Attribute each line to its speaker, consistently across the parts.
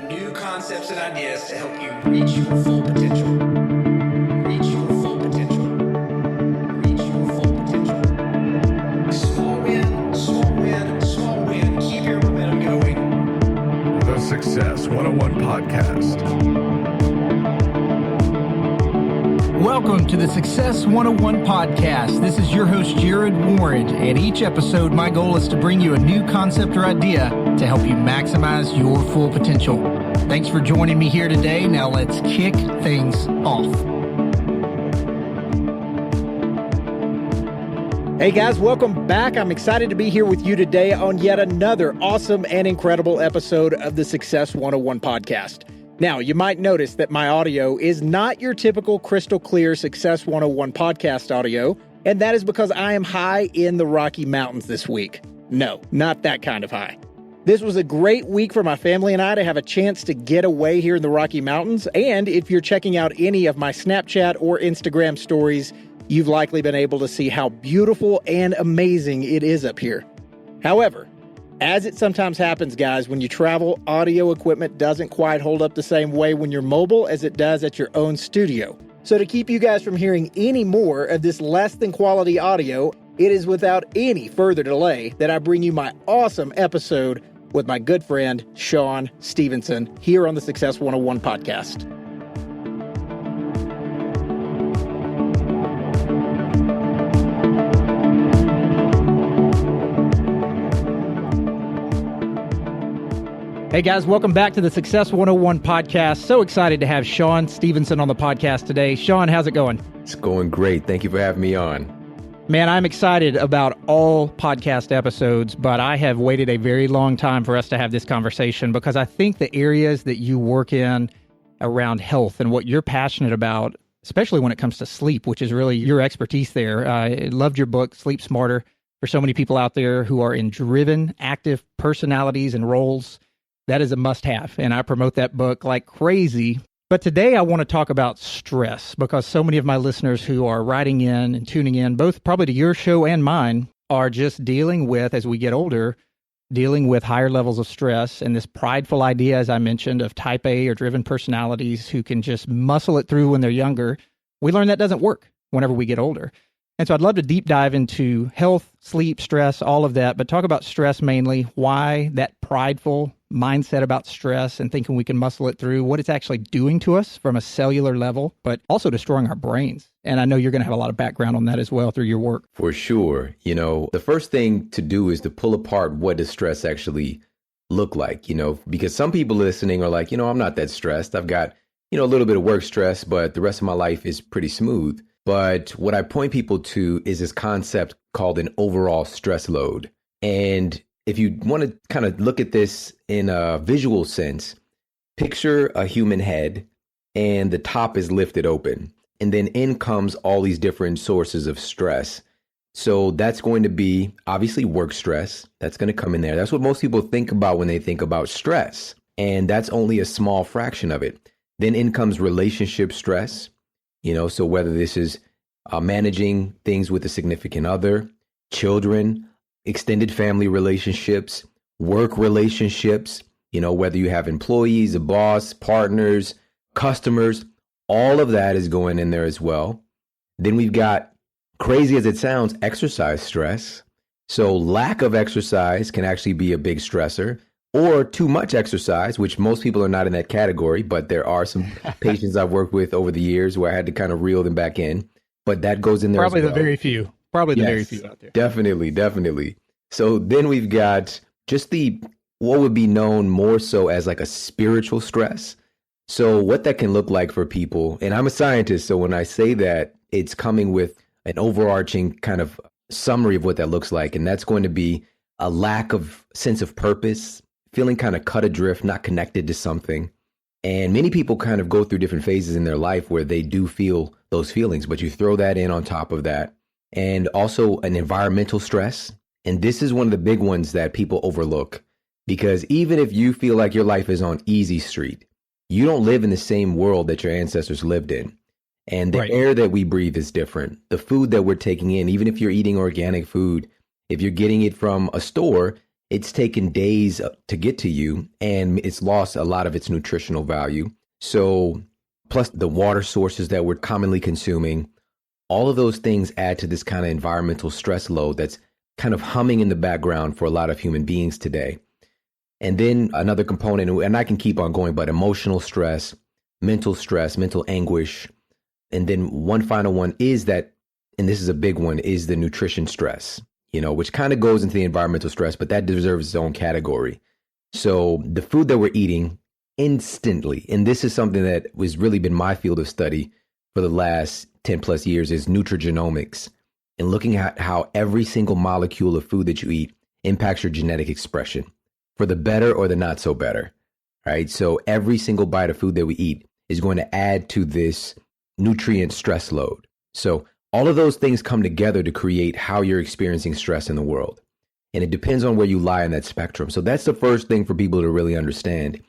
Speaker 1: new concepts and ideas to help you reach your full potential. Reach your full potential. Reach your full potential. Small win, small win, small win. Keep your momentum going.
Speaker 2: The Success 101 Podcast.
Speaker 3: Welcome to the Success 101 Podcast. This is your host, Jarrod Warren. At each episode, my goal is to bring you a new concept or idea to help you maximize your full potential. Thanks for joining me here today. Now let's kick things off. Hey guys, welcome back. I'm excited to be here with you today on yet another awesome and incredible episode of the Success 101 Podcast. Now, you might notice that my audio is not your typical crystal clear Success 101 podcast audio, and that is because I am high in the Rocky Mountains this week. No, not that kind of high. This was a great week for my family and I to have a chance to get away here in the Rocky Mountains, and if you're checking out any of my Snapchat or Instagram stories, you've likely been able to see how beautiful and amazing it is up here. However, as it sometimes happens, guys, when you travel, audio equipment doesn't quite hold up the same way when you're mobile as it does at your own studio. So to keep you guys from hearing any more of this less than quality audio, it is without any further delay that I bring you my awesome episode with my good friend, Shawn Stevenson, here on the Success 101 Podcast. Hey guys, welcome back to the Success 101 Podcast. So excited to have Shawn Stevenson on the podcast today. Shawn, how's it going?
Speaker 4: It's going great. Thank you for having me on.
Speaker 3: Man, I'm excited about all podcast episodes, but I have waited a very long time for us to have this conversation because I think the areas that you work in around health and what you're passionate about, especially when it comes to sleep, which is really your expertise there. I loved your book, Sleep Smarter, for so many people out there who are in driven, active personalities and roles. That is a must-have, and I promote that book like crazy. But today I want to talk about stress because so many of my listeners who are writing in and tuning in, both probably to your show and mine, are just dealing with, as we get older, dealing with higher levels of stress and this prideful idea, as I mentioned, of type A or driven personalities who can just muscle it through when they're younger. We learn that doesn't work whenever we get older. And so I'd love to deep dive into health, sleep, stress, all of that, but talk about stress mainly, why that prideful mindset about stress and thinking we can muscle it through, what it's actually doing to us from a cellular level, but also destroying our brains. And I know you're going to have a lot of background on that as well through your work.
Speaker 4: For sure. You know, the first thing to do is to pull apart what does stress actually look like, because some people listening are like, I'm not that stressed. I've got, a little bit of work stress, but the rest of my life is pretty smooth. But what I point people to is this concept called an overall stress load. And if you want to kind of look at this in a visual sense, picture a human head and the top is lifted open. And then in comes all these different sources of stress. So that's going to be obviously work stress. That's going to come in there. That's what most people think about when they think about stress. And that's only a small fraction of it. Then in comes relationship stress. So whether this is managing things with a significant other, children, extended family relationships, work relationships, whether you have employees, a boss, partners, customers, all of that is going in there as well. Then we've got, crazy as it sounds, exercise stress. So lack of exercise can actually be a big stressor, or too much exercise, which most people are not in that category, but there are some patients I've worked with over the years where I had to kind of reel them back in. But that goes in there
Speaker 3: Probably
Speaker 4: as well.
Speaker 3: the very few. Probably the very few out there.
Speaker 4: Definitely. So then we've got just what would be known more so as like a spiritual stress. So what that can look like for people, and I'm a scientist, so when I say that, it's coming with an overarching kind of summary of what that looks like. And that's going to be a lack of sense of purpose, feeling kind of cut adrift, not connected to something. And many people kind of go through different phases in their life where they do feel those feelings, but you throw that in on top of that. And also an environmental stress. And this is one of the big ones that people overlook, because even if you feel like your life is on easy street, you don't live in the same world that your ancestors lived in. And the air that we breathe is different. The food that we're taking in, even if you're eating organic food, if you're getting it from a store, it's taken days to get to you, and it's lost a lot of its nutritional value. So, plus the water sources that we're commonly consuming, all of those things add to this kind of environmental stress load that's kind of humming in the background for a lot of human beings today. And then another component, and I can keep on going, but emotional stress, mental anguish. And then one final one is that, and this is a big one, is the nutrition stress, which kind of goes into the environmental stress, but that deserves its own category. So the food that we're eating instantly, and this is something that has really been my field of study for the last 10 plus years, is nutrigenomics, and looking at how every single molecule of food that you eat impacts your genetic expression for the better or the not so better, right? So every single bite of food that we eat is going to add to this nutrient stress load. So all of those things come together to create how you're experiencing stress in the world. And it depends on where you lie in that spectrum. So that's the first thing for people to really understand.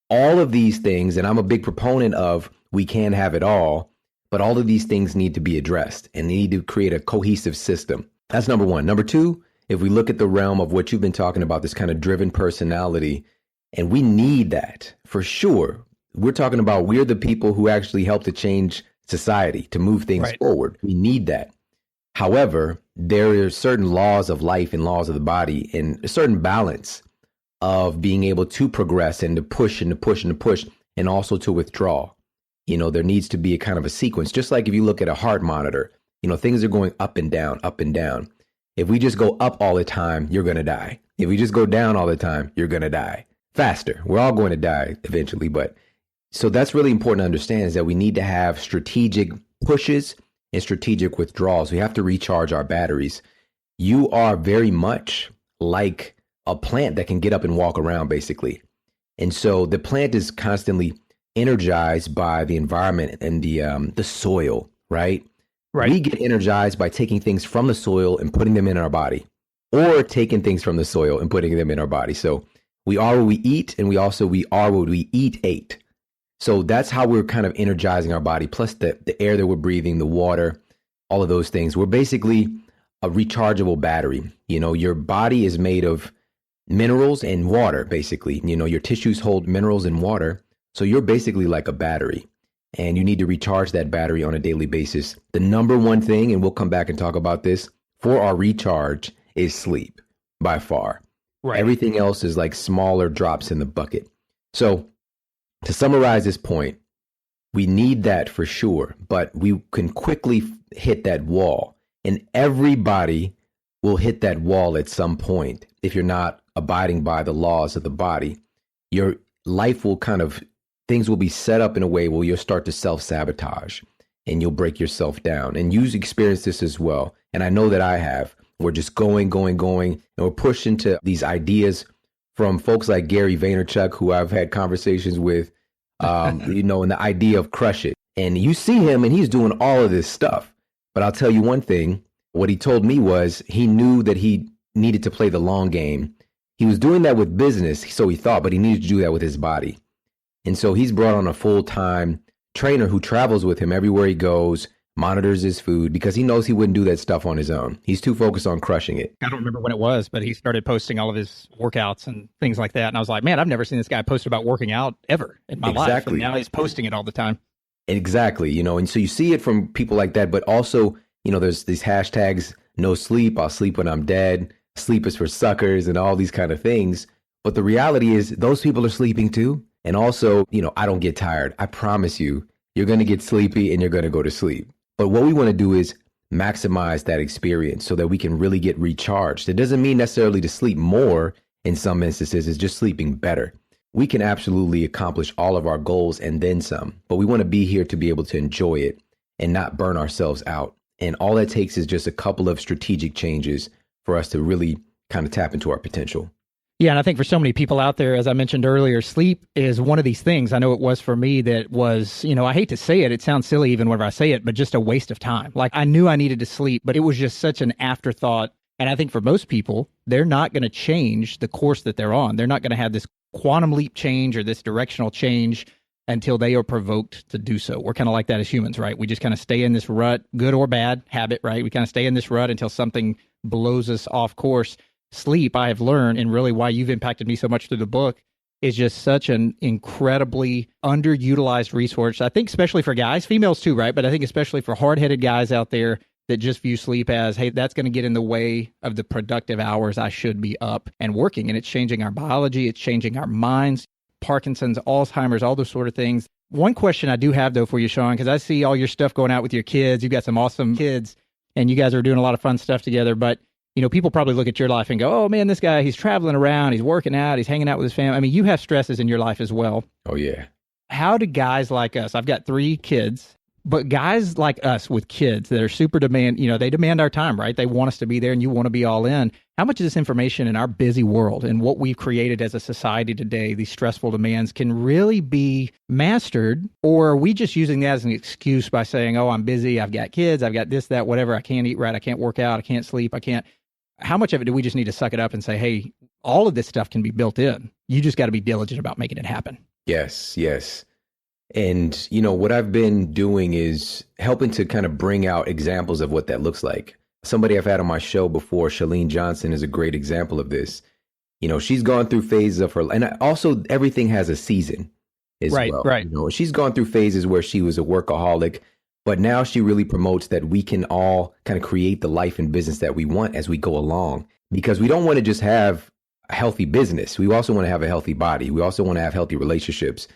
Speaker 4: All of these things, and I'm a big proponent of we can have it all, but all of these things need to be addressed and they need to create a cohesive system. That's number one. Number two, if we look at the realm of what you've been talking about, this kind of driven personality, and we need that for sure. We're talking about we're the people who actually help to change society, to move things forward. We need that. However, there are certain laws of life and laws of the body and a certain balance of being able to progress and to push and to push and to push and also to withdraw. There needs to be a kind of a sequence, just like if you look at a heart monitor, things are going up and down, up and down. If we just go up all the time, you're going to die. If we just go down all the time, you're going to die faster. We're all going to die eventually. But so that's really important to understand, is that we need to have strategic pushes and strategic withdrawals. We have to recharge our batteries. You are very much like a plant that can get up and walk around, basically. And so the plant is constantly energized by the environment and the soil, right? Right. We get energized by taking things from the soil and putting them in our body, or taking things from the soil and putting them in our body. So we are what we eat, and we are what we ate. So that's how we're kind of energizing our body, plus the air that we're breathing, the water, all of those things. We're basically a rechargeable battery. Your body is made of minerals and water, basically. Your tissues hold minerals and water. So you're basically like a battery. And you need to recharge that battery on a daily basis. The number one thing, and we'll come back and talk about this, for our recharge is sleep, by far. Right. Everything else is like smaller drops in the bucket. So to summarize this point, we need that for sure, but we can quickly hit that wall. And everybody will hit that wall at some point. If you're not abiding by the laws of the body, your life will things will be set up in a way where you'll start to self-sabotage and you'll break yourself down. And you've experienced this as well. And I know that I have. We're just going, and we're pushed into these ideas from folks like Gary Vaynerchuk, who I've had conversations with, and the idea of crush it. And you see him and he's doing all of this stuff. But I'll tell you one thing, what he told me was he knew that he needed to play the long game. He was doing that with business, so he thought, but he needed to do that with his body. And so he's brought on a full-time trainer who travels with him everywhere he goes, monitors his food, because he knows he wouldn't do that stuff on his own. He's too focused on crushing it.
Speaker 3: I don't remember when it was, but he started posting all of his workouts and things like that. And I was like, man, I've never seen this guy post about working out ever in my life. And now he's posting it all the time.
Speaker 4: Exactly. And so you see it from people like that, but also, there's these hashtags, no sleep, I'll sleep when I'm dead, sleep is for suckers, and all these kind of things. But the reality is those people are sleeping too. And also, I don't get tired. I promise you, you're going to get sleepy and you're going to go to sleep. But what we want to do is maximize that experience so that we can really get recharged. It doesn't mean necessarily to sleep more in some instances, it's just sleeping better. We can absolutely accomplish all of our goals and then some, but we want to be here to be able to enjoy it and not burn ourselves out. And all that takes is just a couple of strategic changes for us to really kind of tap into our potential.
Speaker 3: Yeah, and I think for so many people out there, as I mentioned earlier, sleep is one of these things. I know it was for me that was, I hate to say it, it sounds silly even whenever I say it, but just a waste of time. Like I knew I needed to sleep, but it was just such an afterthought. And I think for most people, they're not going to change the course that they're on. They're not going to have this quantum leap change or this directional change until they are provoked to do so. We're kind of like that as humans, right? We just kind of stay in this rut, good or bad habit, right? We kind of stay in this rut until something blows us off course. sleep, I have learned, and really why you've impacted me so much through the book, is just such an incredibly underutilized resource. I think especially for guys, females too, right? But I think especially for hard-headed guys out there that just view sleep as, hey, that's going to get in the way of the productive hours I should be up and working. And it's changing our biology. It's changing our minds, Parkinson's, Alzheimer's, all those sort of things. One question I do have, though, for you, Shawn, because I see all your stuff going out with your kids. You've got some awesome kids, and you guys are doing a lot of fun stuff together. But, you know, people probably look at your life and go, oh, man, this guy, he's traveling around, he's working out, he's hanging out with his family. I mean, you have stresses in your life as well.
Speaker 4: Oh, yeah.
Speaker 3: How do guys like us, I've got 3 kids, but guys like us with kids that are super demand, you know, they demand our time, right? They want us to be there and you want to be all in. How much of this information in our busy world and what we've created as a society today, these stressful demands, can really be mastered? Or are we just using that as an excuse by saying, oh, I'm busy, I've got kids, I've got this, that, whatever, I can't eat right, I can't work out, I can't sleep, I can't. How much of it do we just need to suck it up and say, hey, all of this stuff can be built in. You just got to be diligent about making it happen.
Speaker 4: Yes, yes. And, you know, what I've been doing is helping to kind of bring out examples of what that looks like. Somebody I've had on my show before, Chalene Johnson, is a great example of this. You know, she's gone through phases of her, and also everything has a season as well.
Speaker 3: Right.
Speaker 4: You know, she's gone through phases where she was a workaholic, but now she really promotes that we can all kind of create the life and business that we want as we go along, because we don't want to just have a healthy business. We also want to have a healthy body. We also want to have healthy relationships,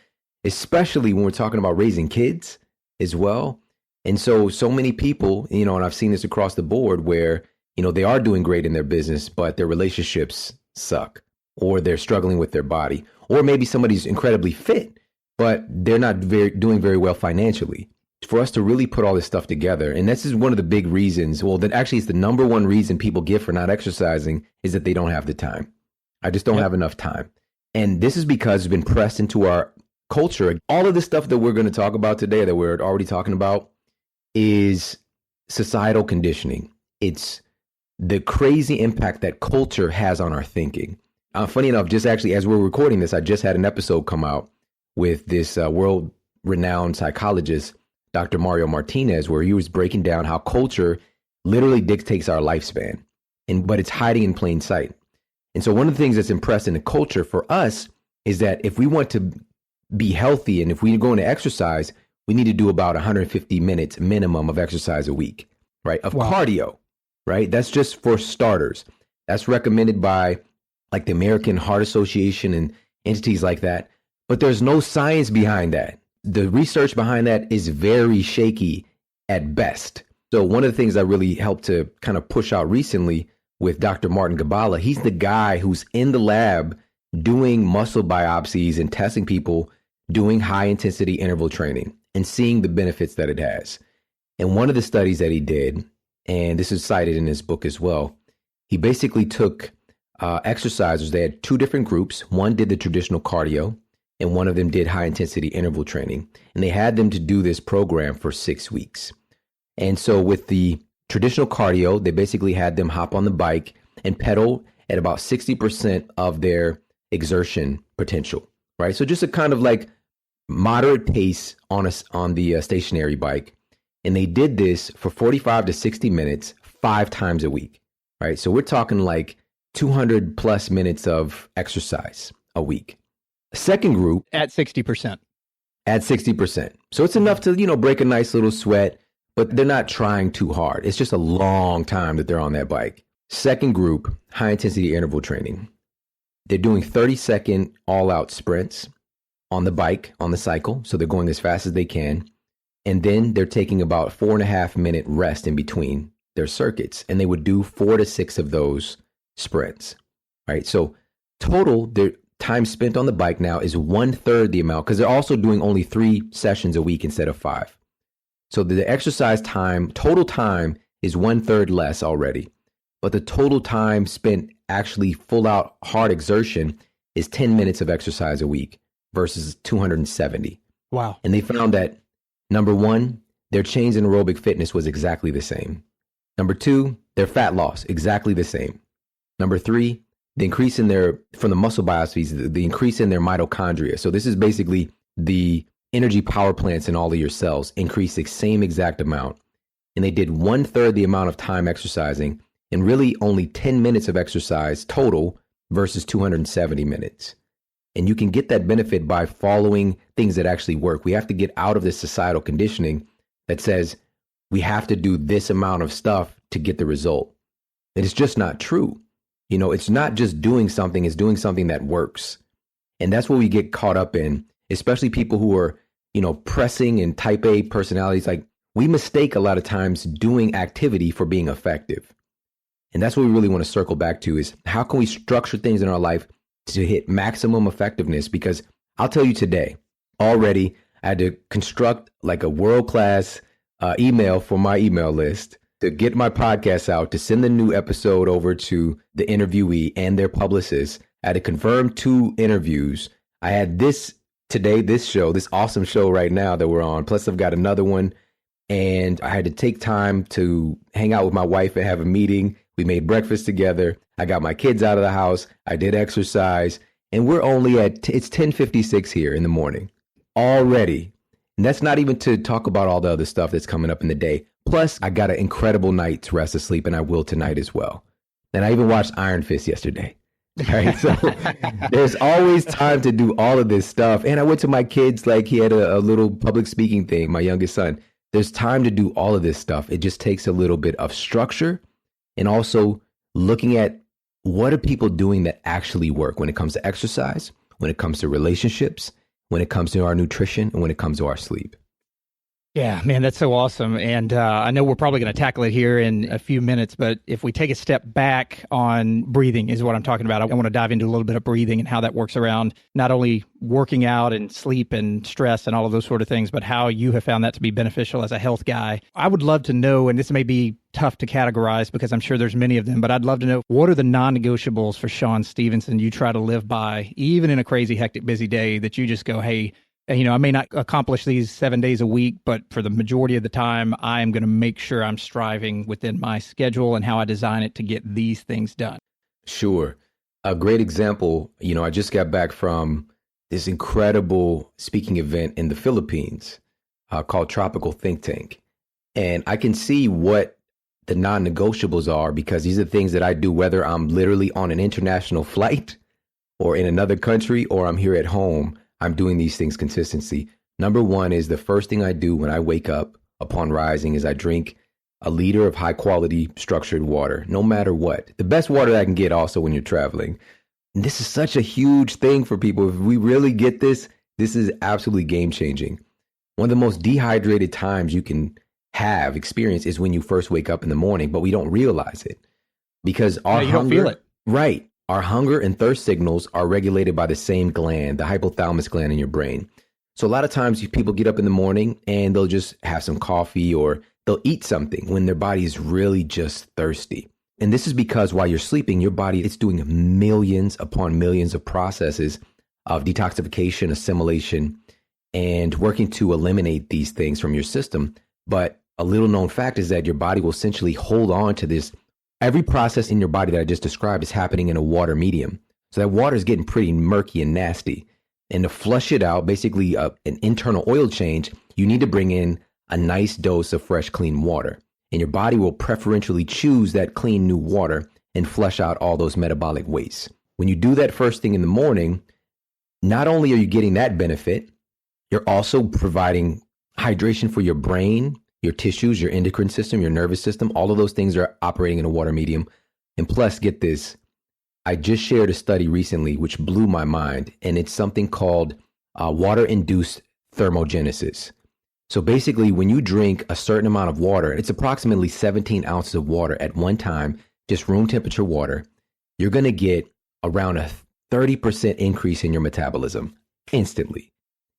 Speaker 4: especially when we're talking about raising kids as well. And so many people, you know, and I've seen this across the board where, you know, they are doing great in their business, but their relationships suck, or they're struggling with their body, or maybe somebody's incredibly fit, but they're not doing very well financially. For us to really put all this stuff together, and this is one of the big reasons, well, that actually is the number one reason people give for not exercising, is that they don't have the time. I just don't have enough time. And this is because it's been pressed into our culture. All of the stuff that we're going to talk about today, that we're already talking about, is societal conditioning. It's the crazy impact that culture has on our thinking. Funny enough, just actually as we're recording this, I just had an episode come out with this world-renowned psychologist, Dr. Mario Martinez, where he was breaking down how culture literally dictates our lifespan, but it's hiding in plain sight. And so one of the things that's impressed in the culture for us is that if we want to be healthy and if we're going to exercise, we need to do about 150 minutes minimum of exercise a week, right? Of cardio, right? That's just for starters. That's recommended by like the American Heart Association and entities like that. But there's no science behind that. The research behind that is very shaky at best. So one of the things I really helped to kind of push out recently with Dr. Martin Gabala, he's the guy who's in the lab doing muscle biopsies and testing people doing high intensity interval training and seeing the benefits that it has. And one of the studies that he did, and this is cited in his book as well, he basically took exercisers. They had 2 different groups. One did the traditional cardio, and one of them did high intensity interval training. And they had them to do this program for 6 weeks. And so with the traditional cardio, they basically had them hop on the bike and pedal at about 60% of their exertion potential, right? So just a kind of like moderate pace on the stationary bike. And they did this for 45 to 60 minutes, 5 times a week, right? So we're talking like 200 plus minutes of exercise a week. Second group
Speaker 3: At 60%.
Speaker 4: at 60%. So it's enough to, you know, break a nice little sweat, but they're not trying too hard. It's just a long time that they're on that bike. Second group, high intensity interval training. They're doing 30-second all out sprints on the bike, on the cycle. So they're going as fast as they can. And then they're taking about 4.5 minute rest in between their circuits. And they would do 4 to 6 of those sprints, right? So total, their time spent on the bike now is 1/3 the amount, because they're also doing only 3 sessions a week instead of 5. So the exercise time, total time, is 1/3 less already. But the total time spent actually full out hard exertion is 10 minutes of exercise a week versus 270.
Speaker 3: Wow.
Speaker 4: And they found that, number 1, their change in aerobic fitness was exactly the same. Number 2, their fat loss, exactly the same. Number 3, the increase in from the muscle biopsies, the increase in their mitochondria. So this is basically the energy power plants in all of your cells, increased the same exact amount. And they did 1/3 the amount of time exercising, and really only 10 minutes of exercise total versus 270 minutes. And you can get that benefit by following things that actually work. We have to get out of this societal conditioning that says we have to do this amount of stuff to get the result. And it's just not true. You know, it's not just doing something, it's doing something that works. And that's what we get caught up in, especially people who are, you know, pressing and type A personalities. Like, we mistake a lot of times doing activity for being effective. And that's what we really want to circle back to, is how can we structure things in our life to hit maximum effectiveness? Because I'll tell you today, already I had to construct like a world-class email for my email list to get my podcast out, to send the new episode over to the interviewee and their publicist. I had to confirm 2 interviews. I had this today, this awesome show right now that we're on. Plus I've got another one. And I had to take time to hang out with my wife and have a meeting. We made breakfast together. I got my kids out of the house. I did exercise. And we're only it's 10:56 here in the morning already. And that's not even to talk about all the other stuff that's coming up in the day. Plus, I got an incredible night's rest of sleep, and I will tonight as well. And I even watched Iron Fist yesterday. All right, so there's always time to do all of this stuff. And I went to my kids, like he had a little public speaking thing, my youngest son. There's time to do all of this stuff. It just takes a little bit of structure, and also looking at what are people doing that actually work when it comes to exercise, when it comes to relationships, when it comes to our nutrition, and when it comes to our sleep.
Speaker 3: Yeah, man, that's so awesome. And I know we're probably going to tackle it here in a few minutes, but if we take a step back on breathing is what I'm talking about. I want to dive into a little bit of breathing and how that works around not only working out and sleep and stress and all of those sort of things, but how you have found that to be beneficial as a health guy. I would love to know, and this may be tough to categorize because I'm sure there's many of them, but I'd love to know, what are the non-negotiables for Shawn Stevenson you try to live by, even in a crazy, hectic, busy day, that you just go, hey, you know, I may not accomplish these 7 days a week, but for the majority of the time, I am going to make sure I'm striving within my schedule and how I design it to get these things done.
Speaker 4: Sure. A great example, you know, I just got back from this incredible speaking event in the Philippines called Tropical Think Tank. And I can see what the non-negotiables are, because these are things that I do, whether I'm literally on an international flight or in another country, or I'm here at home. I'm doing these things consistently. Number one is, the first thing I do when I wake up upon rising is I drink a liter of high quality structured water, no matter what. The best water I can get also when you're traveling. And this is such a huge thing for people. If we really get this, this is absolutely game changing. One of the most dehydrated times you can experience is when you first wake up in the morning, but we don't realize it because our
Speaker 3: you
Speaker 4: hunger,
Speaker 3: don't feel it.
Speaker 4: Right. Our hunger and thirst signals are regulated by the same gland, the hypothalamus gland in your brain. So a lot of times people get up in the morning and they'll just have some coffee or they'll eat something when their body is really just thirsty. And this is because while you're sleeping, your body is doing millions upon millions of processes of detoxification, assimilation, and working to eliminate these things from your system. But a little known fact is that your body will essentially hold on to this. Every process in your body that I just described is happening in a water medium. So that water is getting pretty murky and nasty. And to flush it out, basically an internal oil change, you need to bring in a nice dose of fresh, clean water. And your body will preferentially choose that clean, new water and flush out all those metabolic wastes. When you do that first thing in the morning, not only are you getting that benefit, you're also providing hydration for your brain, your tissues, your endocrine system, your nervous system. All of those things are operating in a water medium. And plus, get this, I just shared a study recently which blew my mind, and it's something called water-induced thermogenesis. So basically, when you drink a certain amount of water, it's approximately 17 ounces of water at one time, just room temperature water, you're going to get around a 30% increase in your metabolism instantly.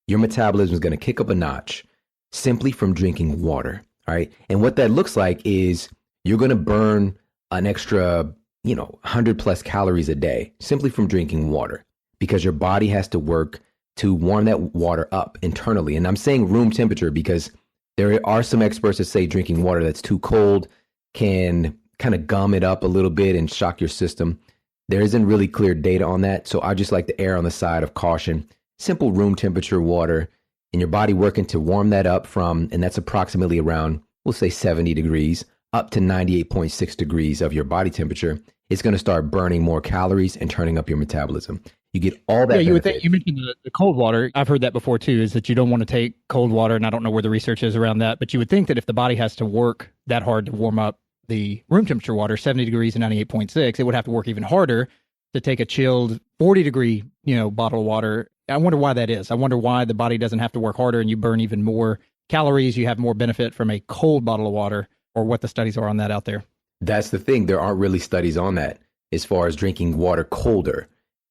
Speaker 4: Your metabolism is going to kick up a notch simply from drinking water. All right. And what that looks like is you're going to burn an extra, 100 plus calories a day simply from drinking water, because your body has to work to warm that water up internally. And I'm saying room temperature because there are some experts that say drinking water that's too cold can kind of gum it up a little bit and shock your system. There isn't really clear data on that. So I just like to err on the side of caution. Simple room temperature water, and your body working to warm that up and that's approximately around, we'll say 70 degrees, up to 98.6 degrees of your body temperature, it's going to start burning more calories and turning up your metabolism. You get all that.
Speaker 3: Yeah, you would
Speaker 4: benefit.
Speaker 3: think, you mentioned the cold water. I've heard that before too, is that you don't want to take cold water, and I don't know where the research is around that, but you would think that if the body has to work that hard to warm up the room temperature water, 70 degrees and 98.6, it would have to work even harder to take a chilled 40 degree, bottle of water. I wonder why that is. I wonder why the body doesn't have to work harder and you burn even more calories. You have more benefit from a cold bottle of water, or what the studies are on that out there.
Speaker 4: That's the thing. There aren't really studies on that as far as drinking water colder.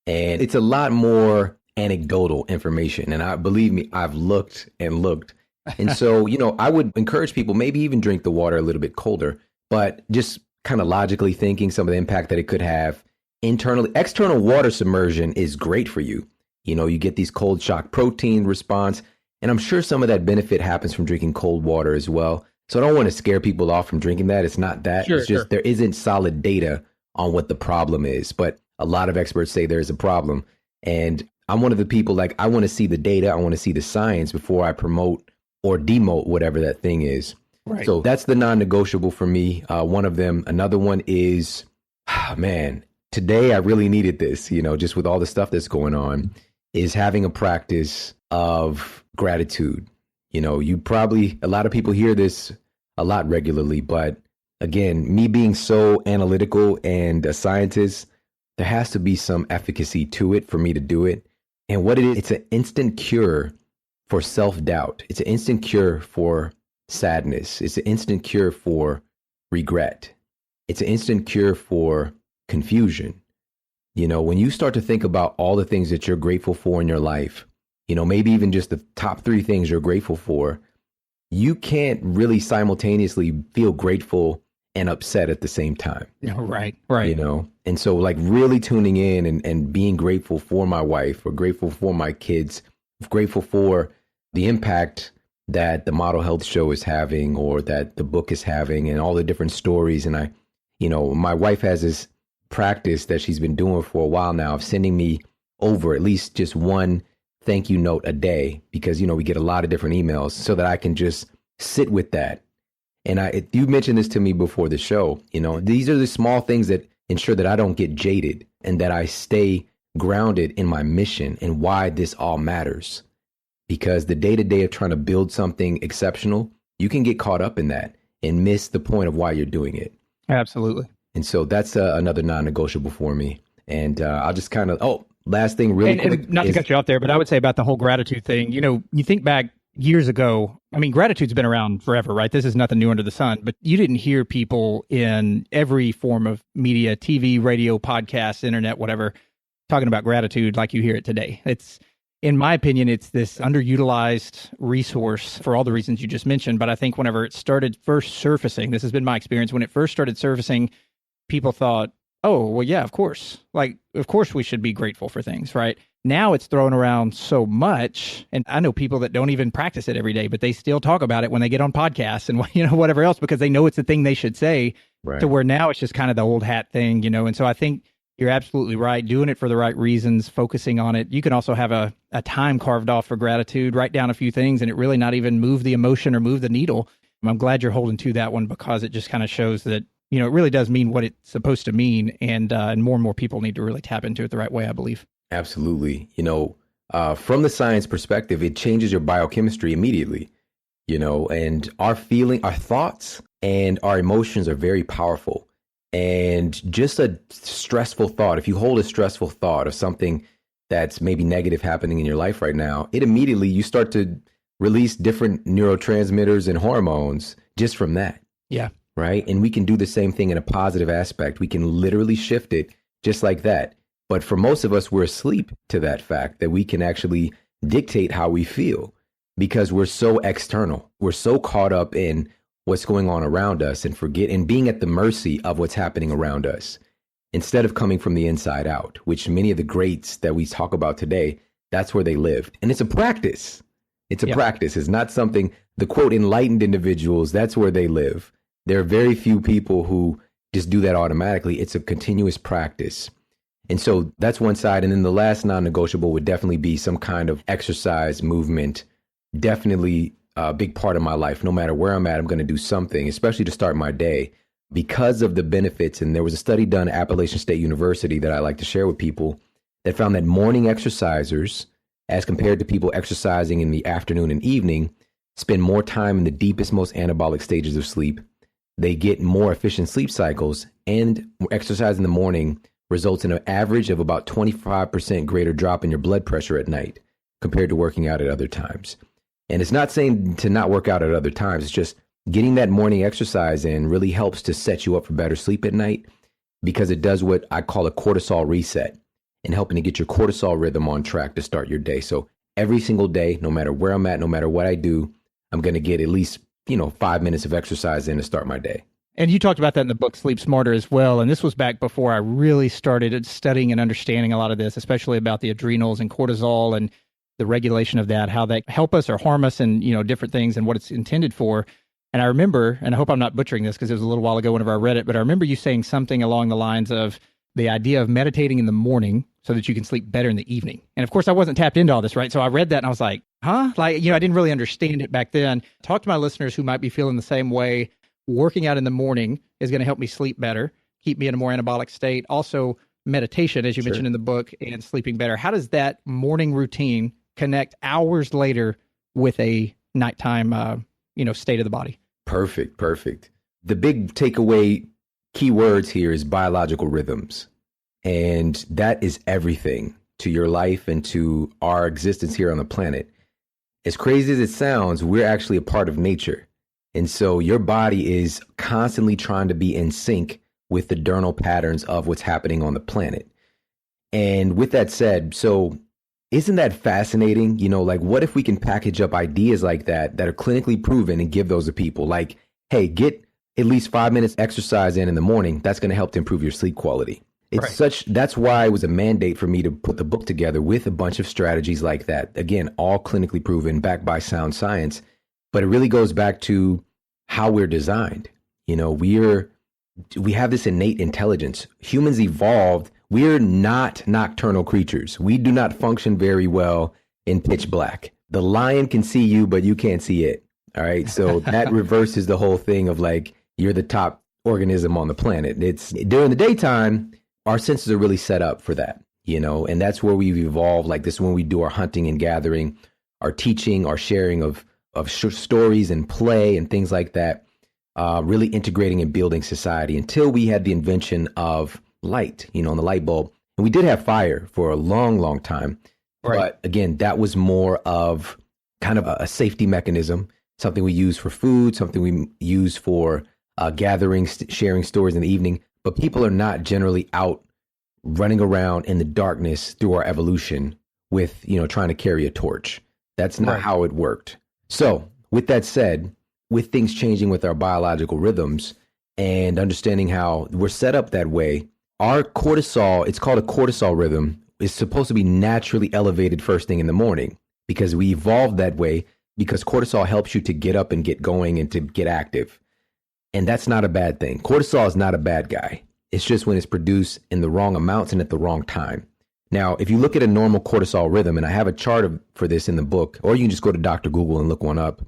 Speaker 4: And it's a lot more anecdotal information. And believe me, I've looked and looked. And so, I would encourage people maybe even drink the water a little bit colder, but just kind of logically thinking some of the impact that it could have internally. External water submersion is great for you. You get these cold shock protein response. And I'm sure some of that benefit happens from drinking cold water as well. So I don't want to scare people off from drinking that. It's not that. It's just there isn't solid data on what the problem is. But a lot of experts say there's a problem. And I'm one of the people, like, I want to see the data. I want to see the science before I promote or demote whatever that thing is.
Speaker 3: Right.
Speaker 4: So that's the non-negotiable for me. One of them. Another one is, man, today I really needed this, just with all the stuff that's going on, is having a practice of gratitude. A lot of people hear this a lot regularly, but again, me being so analytical and a scientist, there has to be some efficacy to it for me to do it. And what it is, it's an instant cure for self-doubt. It's an instant cure for sadness. It's an instant cure for regret. It's an instant cure for confusion. When you start to think about all the things that you're grateful for in your life, maybe even just the top 3 things you're grateful for, you can't really simultaneously feel grateful and upset at the same time.
Speaker 3: Right.
Speaker 4: And so like really tuning in and being grateful for my wife, or grateful for my kids, grateful for the impact that the Model Health Show is having, or that the book is having, and all the different stories. And my wife has this practice that she's been doing for a while now of sending me over at least just one thank you note a day, because, we get a lot of different emails, so that I can just sit with that. And you mentioned this to me before the show, these are the small things that ensure that I don't get jaded and that I stay grounded in my mission and why this all matters. Because the day-to-day of trying to build something exceptional, you can get caught up in that and miss the point of why you're doing it.
Speaker 3: Absolutely.
Speaker 4: And so that's another non-negotiable for me. And I'll just kind of, last thing really quick.
Speaker 3: And not to cut you off there, but I would say about the whole gratitude thing, you think back years ago, I mean, gratitude's been around forever, right? This is nothing new under the sun, but you didn't hear people in every form of media, TV, radio, podcasts, internet, whatever, talking about gratitude like you hear it today. In my opinion, it's this underutilized resource for all the reasons you just mentioned. But I think whenever it started first surfacing, this has been my experience, when it first started surfacing, people thought, oh, well, yeah, of course. Like, of course we should be grateful for things, right? Now it's thrown around so much. And I know people that don't even practice it every day, but they still talk about it when they get on podcasts and, whatever else, because they know it's the thing they should say. Right. To where now it's just kind of the old hat thing, And so I think you're absolutely right. Doing it for the right reasons, focusing on it. You can also have a time carved off for gratitude, write down a few things, and it really not even move the emotion or move the needle. I'm glad you're holding to that one, because it just kind of shows that, it really does mean what it's supposed to mean. And more people need to really tap into it the right way, I believe.
Speaker 4: Absolutely. From the science perspective, it changes your biochemistry immediately, and our thoughts and our emotions are very powerful. And just a stressful thought, if you hold a stressful thought of something that's maybe negative happening in your life right now, it immediately, you start to release different neurotransmitters and hormones just from that.
Speaker 3: Yeah.
Speaker 4: Right. And we can do the same thing in a positive aspect. We can literally shift it just like that. But for most of us, we're asleep to that fact that we can actually dictate how we feel, because we're so external. We're so caught up in what's going on around us and being at the mercy of what's happening around us, instead of coming from the inside out, which many of the greats that we talk about today, that's where they lived. And it's a practice. It's a practice. It's not something, the quote, enlightened individuals, that's where they live. There are very few people who just do that automatically. It's a continuous practice. And so that's one side. And then the last non-negotiable would definitely be some kind of exercise, movement, definitely a big part of my life. No matter where I'm at, I'm going to do something, especially to start my day because of the benefits. And there was a study done at Appalachian State University that I like to share with people that found that morning exercisers, as compared to people exercising in the afternoon and evening, spend more time in the deepest, most anabolic stages of sleep. They get more efficient sleep cycles, and exercise in the morning results in an average of about 25% greater drop in your blood pressure at night compared to working out at other times. And it's not saying to not work out at other times. It's just getting that morning exercise in really helps to set you up for better sleep at night, because it does what I call a cortisol reset and helping to get your cortisol rhythm on track to start your day. So every single day, no matter where I'm at, no matter what I do, I'm going to get at least, 5 minutes of exercise in to start my day.
Speaker 3: And you talked about that in the book, Sleep Smarter, as well. And this was back before I really started studying and understanding a lot of this, especially about the adrenals and cortisol and the regulation of that, how they help us or harm us and, different things and what it's intended for. And I remember, and I hope I'm not butchering this because it was a little while ago whenever I read it, but I remember you saying something along the lines of the idea of meditating in the morning so that you can sleep better in the evening. And of course, I wasn't tapped into all this, right? So I read that and I was like, huh? I didn't really understand it back then. Talk to my listeners who might be feeling the same way. Working out in the morning is going to help me sleep better, keep me in a more anabolic state. Also, meditation, as you mentioned in the book, and sleeping better. How does that morning routine connect hours later with a nighttime, state of the body?
Speaker 4: Perfect. The big takeaway key words here is biological rhythms. And that is everything to your life and to our existence here on the planet. As crazy as it sounds, we're actually a part of nature. And so your body is constantly trying to be in sync with the diurnal patterns of what's happening on the planet. And with that said, so isn't that fascinating? What if we can package up ideas like that are clinically proven and give those to people? Like, hey, get at least 5 minutes exercise in the morning. That's going to help to improve your sleep quality. That's why it was a mandate for me to put the book together with a bunch of strategies like that. Again, all clinically proven, backed by sound science. But it really goes back to how we're designed. We have this innate intelligence. Humans evolved. We're not nocturnal creatures. We do not function very well in pitch black. The lion can see you, but you can't see it. All right. So that reverses the whole thing of like, you're the top organism on the planet. It's during the daytime, our senses are really set up for that, and that's where we've evolved. Like this, when we do our hunting and gathering, our teaching, our sharing of stories and play and things like that, really integrating and building society until we had the invention of light, and the light bulb. And we did have fire for a long, long time. Right. But again, that was more of kind of a safety mechanism, something we use for food, something we use for gathering, sharing stories in the evening. But people are not generally out running around in the darkness through our evolution with, trying to carry a torch. That's not how it worked. So with that said, with things changing with our biological rhythms and understanding how we're set up that way, our cortisol, it's called a cortisol rhythm, is supposed to be naturally elevated first thing in the morning because we evolved that way because cortisol helps you to get up and get going and to get active. And that's not a bad thing. Cortisol is not a bad guy. It's just when it's produced in the wrong amounts and at the wrong time. Now, if you look at a normal cortisol rhythm, and I have a chart for this in the book, or you can just go to Dr. Google and look one up,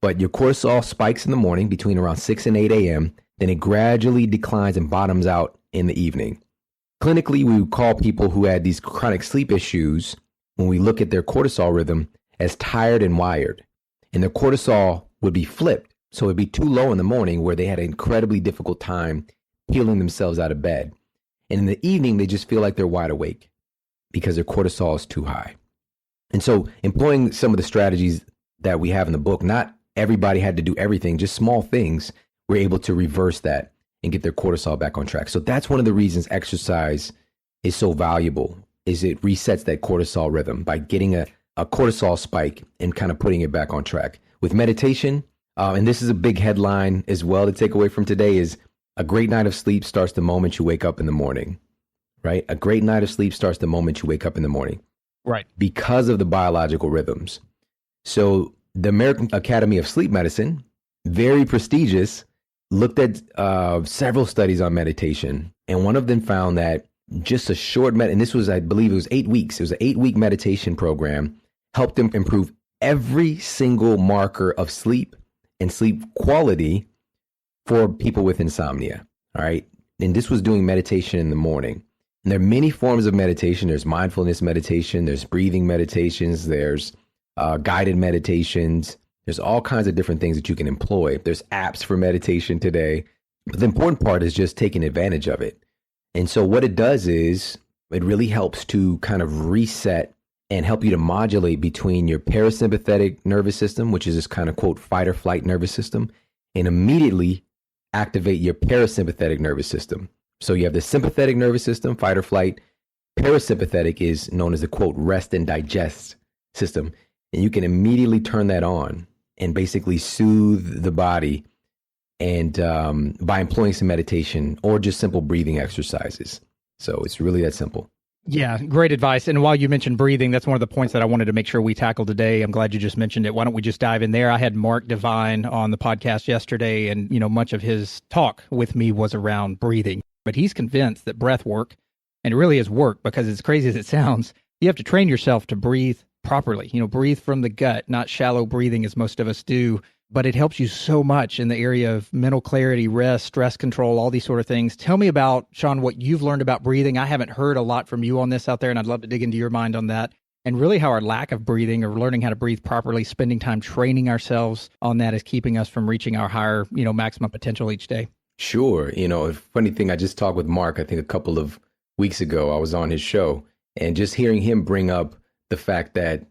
Speaker 4: but your cortisol spikes in the morning between around 6 and 8 a.m., then it gradually declines and bottoms out in the evening. Clinically, we would call people who had these chronic sleep issues, when we look at their cortisol rhythm, as tired and wired. And their cortisol would be flipped. So it'd be too low in the morning where they had an incredibly difficult time peeling themselves out of bed. And in the evening, they just feel like they're wide awake because their cortisol is too high. And so employing some of the strategies that we have in the book, not everybody had to do everything, just small things, were able to reverse that and get their cortisol back on track. So that's one of the reasons exercise is so valuable, is it resets that cortisol rhythm by getting a cortisol spike and kind of putting it back on track. With meditation, and this is a big headline as well to take away from today, is a great night of sleep starts the moment you wake up in the morning, right? A great night of sleep starts the moment you wake up in the morning.
Speaker 3: Right.
Speaker 4: Because of the biological rhythms. So the American Academy of Sleep Medicine, very prestigious, looked at several studies on meditation. And one of them found that just a short and this was, I believe it was 8 weeks. It was an 8-week meditation program, helped them improve every single marker of sleep and sleep quality for people with insomnia. All right. And this was doing meditation in the morning. And there are many forms of meditation. There's mindfulness meditation, there's breathing meditations, there's guided meditations. There's all kinds of different things that you can employ. There's apps for meditation today. But the important part is just taking advantage of it. And so what it does is it really helps to kind of reset and help you to modulate between your parasympathetic nervous system, which is this kind of quote fight or flight nervous system, and immediately activate your parasympathetic nervous system. So you have the sympathetic nervous system, fight or flight. Parasympathetic is known as the quote rest and digest system. And you can immediately turn that on and basically soothe the body and by employing some meditation or just simple breathing exercises. So it's really that simple.
Speaker 3: Yeah, great advice. And while you mentioned breathing, that's one of the points that I wanted to make sure we tackled today. I'm glad you just mentioned it. Why don't we just dive in there? I had Mark Devine on the podcast yesterday, and much of his talk with me was around breathing. But he's convinced that breath work, and it really is work, because as crazy as it sounds, you have to train yourself to breathe properly. Breathe from the gut, not shallow breathing as most of us do. But it helps you so much in the area of mental clarity, rest, stress control, all these sort of things. Tell me about, Shawn, what you've learned about breathing. I haven't heard a lot from you on this out there, and I'd love to dig into your mind on that. And really how our lack of breathing or learning how to breathe properly, spending time training ourselves on that is keeping us from reaching our higher, maximum potential each day.
Speaker 4: Sure. A funny thing, I just talked with Mark, I think a couple of weeks ago, I was on his show, and just hearing him bring up the fact that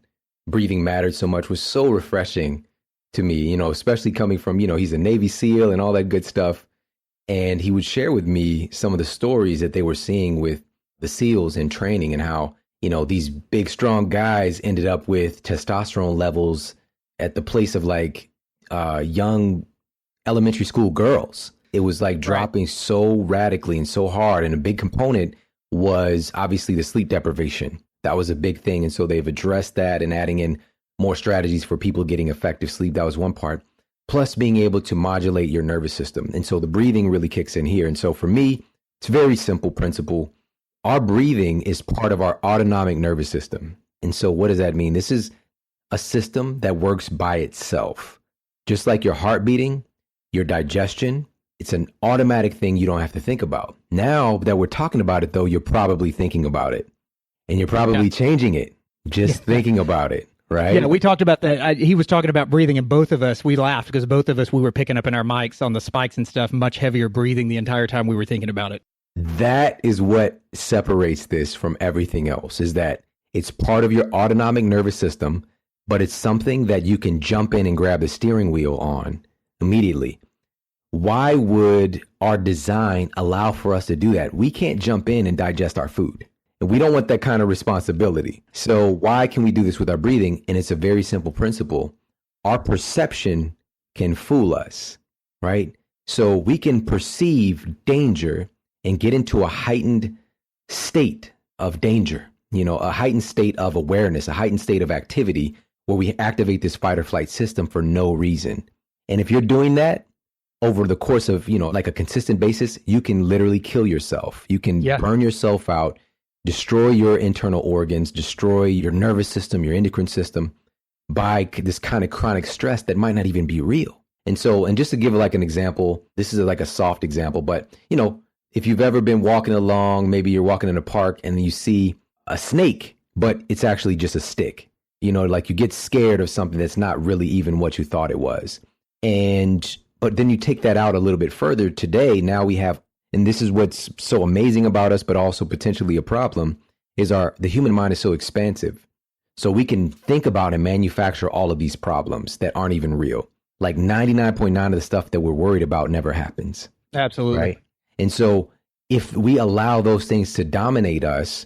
Speaker 4: breathing mattered so much was so refreshing to me, especially coming from, he's a Navy SEAL and all that good stuff. And he would share with me some of the stories that they were seeing with the SEALs in training and how, these big, strong guys ended up with testosterone levels at the place of like young elementary school girls. It was like dropping so radically and so hard. And a big component was obviously the sleep deprivation. That was a big thing. And so they've addressed that and adding in more strategies for people getting effective sleep. That was one part, plus being able to modulate your nervous system. And so the breathing really kicks in here. And so for me, it's a very simple principle. Our breathing is part of our autonomic nervous system. And so what does that mean? This is a system that works by itself. Just like your heart beating, your digestion, it's an automatic thing you don't have to think about. Now that we're talking about it, though, you're probably thinking about it. And you're probably changing it, just thinking about it. Right.
Speaker 3: Yeah, we talked about that. He was talking about breathing, and both of us, we laughed because both of us, we were picking up in our mics on the spikes and stuff, much heavier breathing the entire time we were thinking about it.
Speaker 4: That is what separates this from everything else, is that it's part of your autonomic nervous system, but it's something that you can jump in and grab the steering wheel on immediately. Why would our design allow for us to do that? We can't jump in and digest our food. And we don't want that kind of responsibility. So why can we do this with our breathing? And it's a very simple principle. Our perception can fool us, right? So we can perceive danger and get into a heightened state of danger, a heightened state of awareness, a heightened state of activity where we activate this fight or flight system for no reason. And if you're doing that over the course of, like a consistent basis, you can literally kill yourself. You can burn yourself out, destroy your internal organs, destroy your nervous system, your endocrine system by this kind of chronic stress that might not even be real. And so, and just to give like an example, this is like a soft example, but if you've ever been walking along, maybe you're walking in a park and you see a snake, but it's actually just a stick, like you get scared of something that's not really even what you thought it was. But then you take that out a little bit further. Today, now we have, and this is what's so amazing about us, but also potentially a problem, is the human mind is so expansive. So we can think about and manufacture all of these problems that aren't even real. Like 99.9 of the stuff that we're worried about never happens.
Speaker 3: Absolutely.
Speaker 4: Right. And so if we allow those things to dominate us,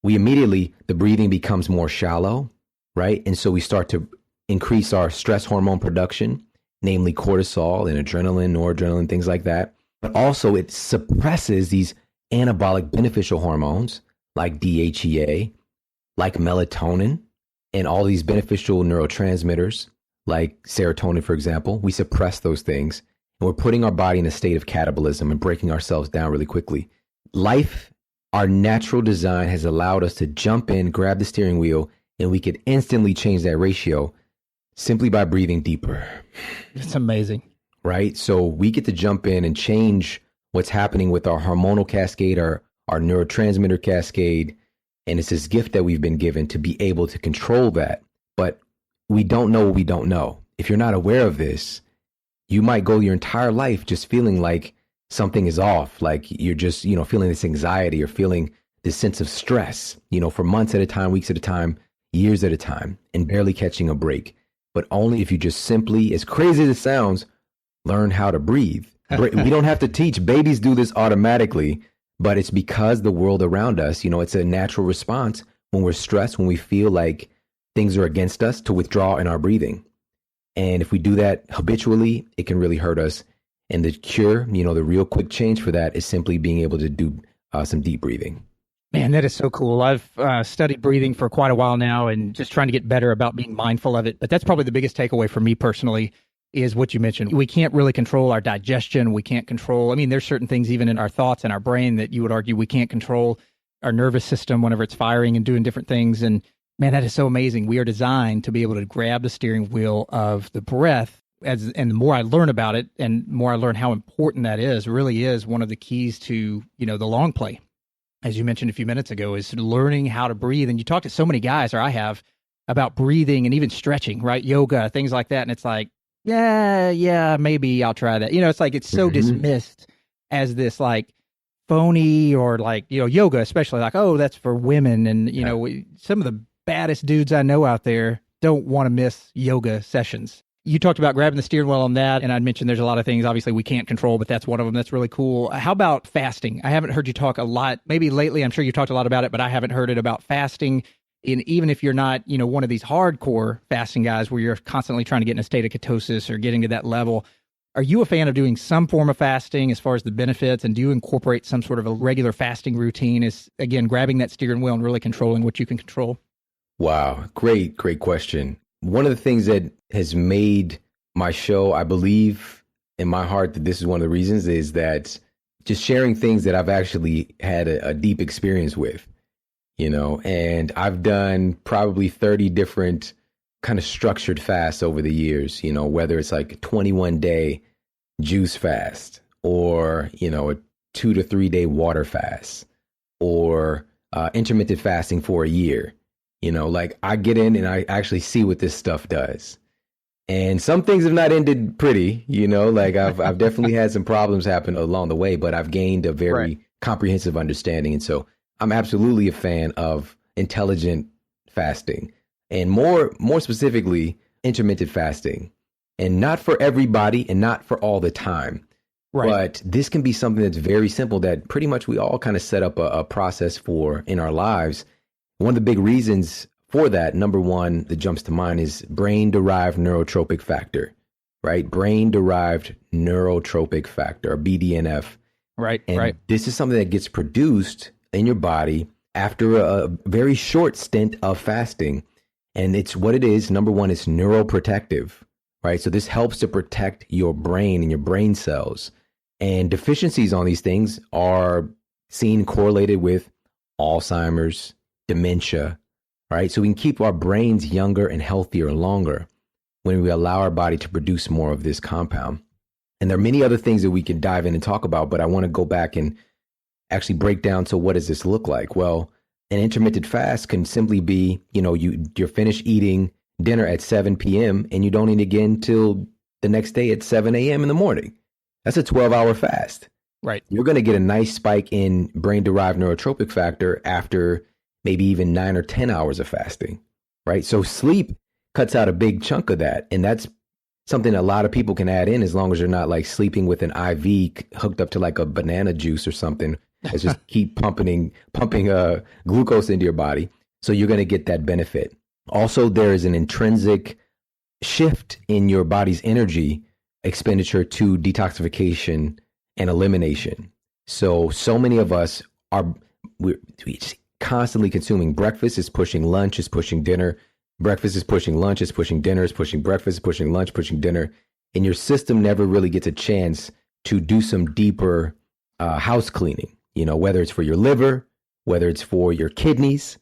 Speaker 4: the breathing becomes more shallow, right? And so we start to increase our stress hormone production, namely cortisol and adrenaline, noradrenaline, things like that. But also it suppresses these anabolic beneficial hormones like DHEA, like melatonin, and all these beneficial neurotransmitters like serotonin, for example. We suppress those things, and we're putting our body in a state of catabolism and breaking ourselves down really quickly. Life, our natural design has allowed us to jump in, grab the steering wheel, and we could instantly change that ratio simply by breathing deeper.
Speaker 3: It's amazing.
Speaker 4: Right? So we get to jump in and change what's happening with our hormonal cascade, our neurotransmitter cascade. And it's this gift that we've been given to be able to control that. But we don't know what we don't know. If you're not aware of this, you might go your entire life just feeling like something is off, like you're just, feeling this anxiety or feeling this sense of stress, for months at a time, weeks at a time, years at a time, and barely catching a break. But only if you just simply, as crazy as it sounds, learn how to breathe. We don't have to teach. Babies do this automatically, but it's because the world around us, it's a natural response when we're stressed, when we feel like things are against us, to withdraw in our breathing. And if we do that habitually, it can really hurt us. And the cure, the real quick change for that is simply being able to do some deep breathing.
Speaker 3: Man, that is so cool. I've studied breathing for quite a while now and just trying to get better about being mindful of it. But that's probably the biggest takeaway for me personally is what you mentioned. We can't really control our digestion. We can't control, there's certain things even in our thoughts and our brain that you would argue we can't control. Our nervous system, whenever it's firing and doing different things. And man, that is so amazing. We are designed to be able to grab the steering wheel of the breath. And the more I learn about it and more I learn how important that is, really is one of the keys to, the long play. As you mentioned a few minutes ago, is learning how to breathe. And you talk to so many guys, or I have, about breathing and even stretching, right? Yoga, things like that. And it's like, yeah, maybe I'll try that. It's like, it's so dismissed as this like phony or like, yoga, especially like, oh, that's for women. And, some of the baddest dudes I know out there don't want to miss yoga sessions. You talked about grabbing the steering wheel on that, and I'd mentioned there's a lot of things obviously we can't control, but that's one of them. That's really cool. How about fasting? I haven't heard you talk a lot, maybe lately, I'm sure you've talked a lot about it, but I haven't heard it about fasting. And even if you're not, one of these hardcore fasting guys where you're constantly trying to get in a state of ketosis or getting to that level, are you a fan of doing some form of fasting as far as the benefits? And do you incorporate some sort of a regular fasting routine as, again, grabbing that steering wheel and really controlling what you can control?
Speaker 4: Wow. Great question. One of the things that has made my show, I believe in my heart that this is one of the reasons, is that just sharing things that I've actually had a deep experience with, and I've done probably 30 different kind of structured fasts over the years, whether it's like a 21-day juice fast or, a 2 to 3 day water fast or intermittent fasting for a year. Like I get in and I actually see what this stuff does. And some things have not ended pretty, like I've definitely had some problems happen along the way, but I've gained a very comprehensive understanding. And so I'm absolutely a fan of intelligent fasting and more specifically, intermittent fasting, and not for everybody and not for all the time. Right. But this can be something that's very simple that pretty much we all kind of set up a process for in our lives. One of the big reasons for that, number one, that jumps to mind is brain-derived neurotrophic factor, right? Brain-derived neurotrophic factor, or BDNF.
Speaker 3: Right,
Speaker 4: and this is something that gets produced in your body after a very short stint of fasting. And it's what it is. Number one, it's neuroprotective, right? So this helps to protect your brain and your brain cells. And deficiencies on these things are seen correlated with Alzheimer's, dementia, right? So we can keep our brains younger and healthier longer when we allow our body to produce more of this compound. And there are many other things that we can dive in and talk about, but I want to go back and actually break down. So what does this look like? Well, an intermittent fast can simply be, you're finished eating dinner at 7 p.m. and you don't eat again till the next day at 7 a.m. in the morning. That's a 12-hour fast.
Speaker 3: Right.
Speaker 4: You're going to get a nice spike in brain-derived neurotrophic factor after maybe even 9 or 10 hours of fasting, right? So sleep cuts out a big chunk of that. And that's something a lot of people can add in as long as you're not like sleeping with an IV hooked up to like a banana juice or something. It's just keep pumping glucose into your body. So you're going to get that benefit. Also, there is an intrinsic shift in your body's energy expenditure to detoxification and elimination. So many of us we're constantly consuming. Breakfast is pushing lunch, is pushing dinner. Breakfast is pushing lunch, is pushing dinner, is pushing breakfast, is pushing lunch, pushing dinner. And your system never really gets a chance to do some deeper house cleaning, whether it's for your liver, whether it's for your kidneys,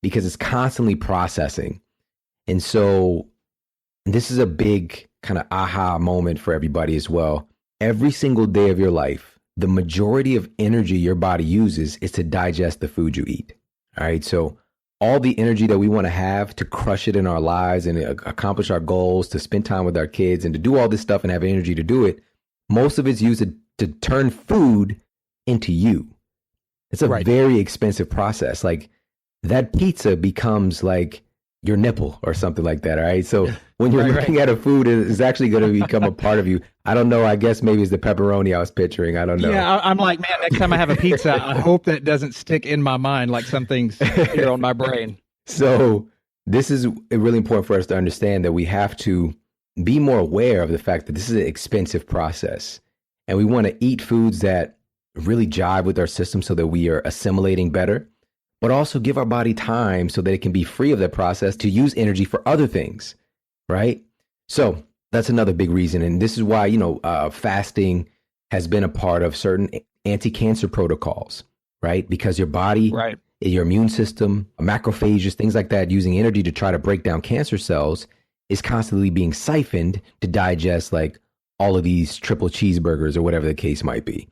Speaker 4: because it's constantly processing. And so this is a big kind of aha moment for everybody as well. Every single day of your life, the majority of energy your body uses is to digest the food you eat. All right. So all the energy that we want to have to crush it in our lives and accomplish our goals, to spend time with our kids and to do all this stuff and have energy to do it, most of it's used to turn food into you. It's a very expensive process. Like that pizza becomes like your nipple or something like that. All right. So when you're looking at a food, it's actually going to become a part of you. I don't know. I guess maybe it's the pepperoni I was picturing. I don't know.
Speaker 3: Yeah. I'm like, man, next time I have a pizza, I hope that doesn't stick in my mind like something's here on my brain.
Speaker 4: So this is really important for us to understand that we have to be more aware of the fact that this is an expensive process. And we want to eat foods that really jive with our system so that we are assimilating better, but also give our body time so that it can be free of that process to use energy for other things, right? So that's another big reason. And this is why, fasting has been a part of certain anti-cancer protocols, right? Because your body, your immune system, macrophages, things like that, using energy to try to break down cancer cells is constantly being siphoned to digest like all of these triple cheeseburgers or whatever the case might be.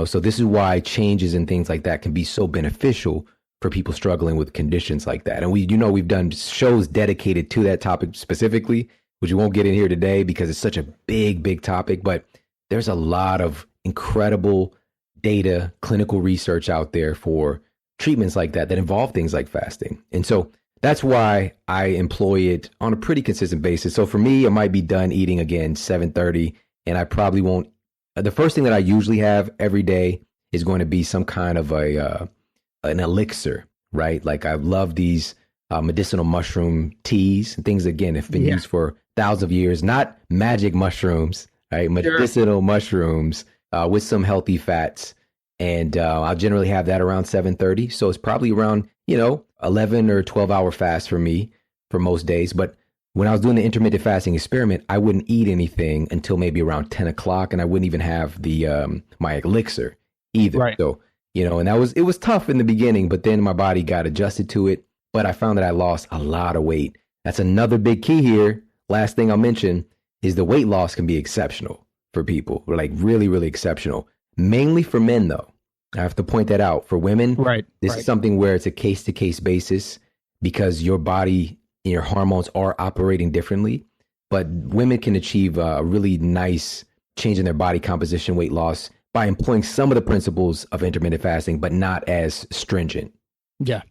Speaker 4: So this is why changes and things like that can be so beneficial for people struggling with conditions like that. And we've done shows dedicated to that topic specifically, which we won't get in here today because it's such a big topic, but there's a lot of incredible data, clinical research out there for treatments like that involve things like fasting. And so that's why I employ it on a pretty consistent basis. So for me, I might be done eating again 7:30, and I probably won't. The first thing that I usually have every day is going to be some kind of an elixir, right? Like I love these medicinal mushroom teas and things, again, have been used for thousands of years, not magic mushrooms, right? Medicinal mushrooms with some healthy fats. And I'll generally have that around 7:30. So it's probably around, 11 or 12 hour fast for me for most days. But when I was doing the intermittent fasting experiment, I wouldn't eat anything until maybe around 10 o'clock, and I wouldn't even have the my elixir either. Right. So, and it was tough in the beginning, but then my body got adjusted to it. But I found that I lost a lot of weight. That's another big key here. Last thing I'll mention is the weight loss can be exceptional for people. Like really, really exceptional. Mainly for men, though. I have to point that out. For women, this is something where it's a case-to-case basis because your body and your hormones are operating differently. But women can achieve a really nice change in their body composition, weight loss, by employing some of the principles of intermittent fasting, but not as stringent.
Speaker 3: Yeah.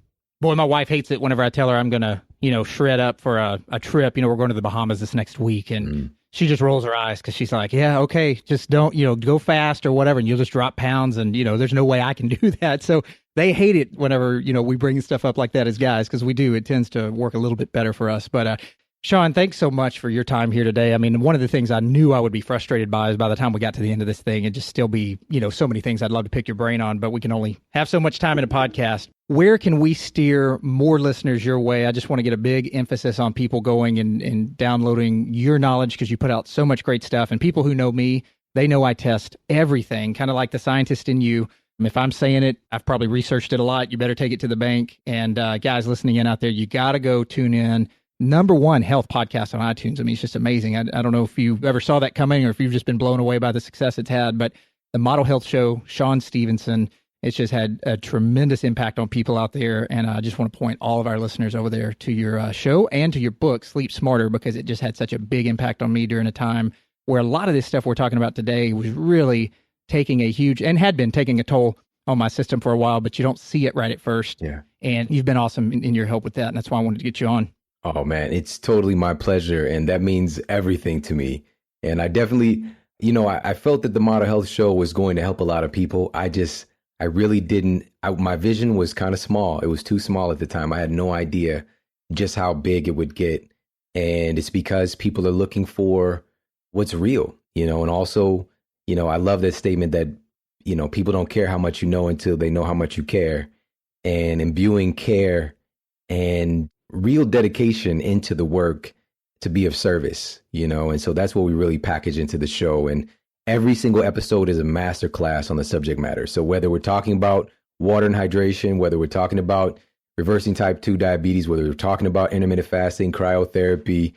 Speaker 3: Boy, my wife hates it whenever I tell her I'm going to, shred up for a trip. We're going to the Bahamas this next week. And she just rolls her eyes because she's like, yeah, okay, just don't, go fast or whatever. And you'll just drop pounds. And, there's no way I can do that. So they hate it whenever, we bring stuff up like that as guys, because we do. It tends to work a little bit better for us. But Shawn, thanks so much for your time here today. I mean, one of the things I knew I would be frustrated by is by the time we got to the end of this thing, it'd just still be, so many things I'd love to pick your brain on, but we can only have so much time in a podcast. Where can we steer more listeners your way? I just want to get a big emphasis on people going and downloading your knowledge because you put out so much great stuff. And people who know me, they know I test everything, kind of like the scientist in you. If I'm saying it, I've probably researched it a lot. You better take it to the bank. And guys listening in out there, you got to go tune in. #1 health podcast on iTunes. I mean, it's just amazing. I don't know if you ever saw that coming or if you've just been blown away by the success it's had, but the Model Health Show, Shawn Stevenson, it's just had a tremendous impact on people out there. And I just want to point all of our listeners over there to your show and to your book, Sleep Smarter, because it just had such a big impact on me during a time where a lot of this stuff we're talking about today was really taking a huge, and had been taking a toll on my system for a while, but you don't see it right at first. Yeah. And you've been awesome in your help with that. And that's why I wanted to get you on.
Speaker 4: Oh, man, it's totally my pleasure. And that means everything to me. And I definitely, I felt that the Model Health Show was going to help a lot of people. I really didn't. My vision was kind of small. It was too small at the time. I had no idea just how big it would get. And it's because people are looking for what's real, and also, I love that statement that, people don't care how much you know until they know how much you care, and imbuing care and real dedication into the work to be of service, and so that's what we really package into the show. And every single episode is a masterclass on the subject matter. So whether we're talking about water and hydration, whether we're talking about reversing type 2 diabetes, whether we're talking about intermittent fasting, cryotherapy,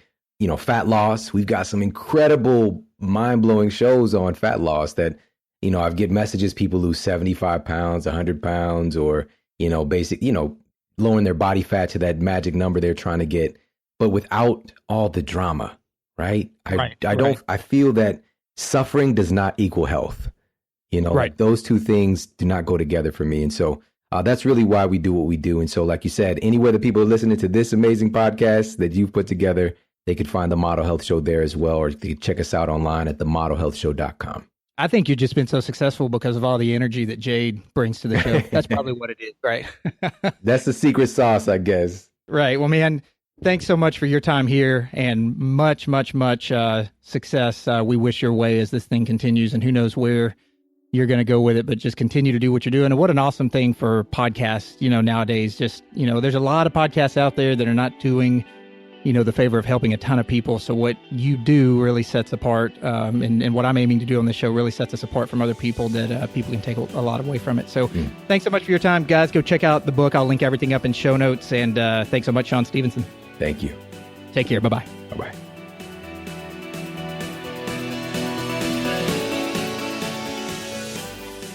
Speaker 4: fat loss. We've got some incredible, mind-blowing shows on fat loss that, I get messages, people lose 75 pounds, 100 pounds, or, lowering their body fat to that magic number they're trying to get, but without all the drama, right? I feel that suffering does not equal health. Like those two things do not go together for me. And so that's really why we do what we do. And so, like you said, anywhere that people are listening to this amazing podcast that you've put together, they could find the Model Health Show there as well, or they could check us out online at themodelhealthshow.com.
Speaker 3: I think you've just been so successful because of all the energy that Jade brings to the show. That's probably what it is, right?
Speaker 4: That's the secret sauce, I guess.
Speaker 3: Right. Well, man, thanks so much for your time here, and much, much, much success. We wish your way as this thing continues, and who knows where you're going to go with it, but just continue to do what you're doing. And what an awesome thing for podcasts, nowadays. Just, there's a lot of podcasts out there that are not doing the favor of helping a ton of people. So what you do really sets apart, and what I'm aiming to do on this show really sets us apart from other people that people can take a lot away from it. So thanks so much for your time, guys. Go check out the book. I'll link everything up in show notes. And thanks so much, Shawn Stevenson.
Speaker 4: Thank you.
Speaker 3: Take care. Bye-bye.
Speaker 4: Bye-bye.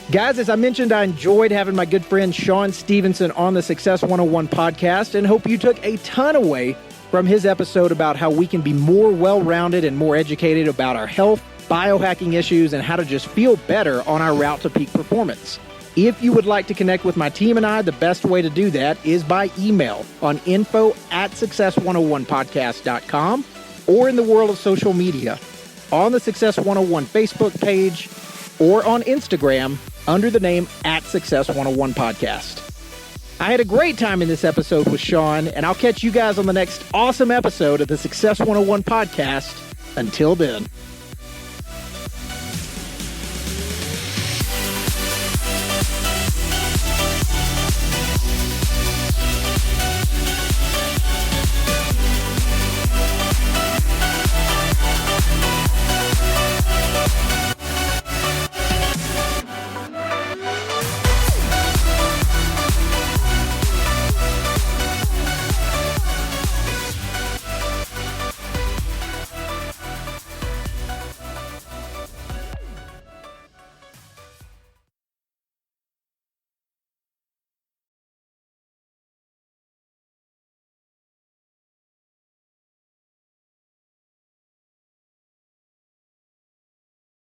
Speaker 3: Guys, as I mentioned, I enjoyed having my good friend Shawn Stevenson on the Success 101 podcast, and hope you took a ton away from his episode about how we can be more well-rounded and more educated about our health, biohacking issues, and how to just feel better on our route to peak performance. If you would like to connect with my team and I, the best way to do that is by email on info@success101podcast.com, or in the world of social media on the Success 101 Facebook page, or on Instagram under the name @Success101podcast. I had a great time in this episode with Shawn, and I'll catch you guys on the next awesome episode of the Success 101 podcast. Until then.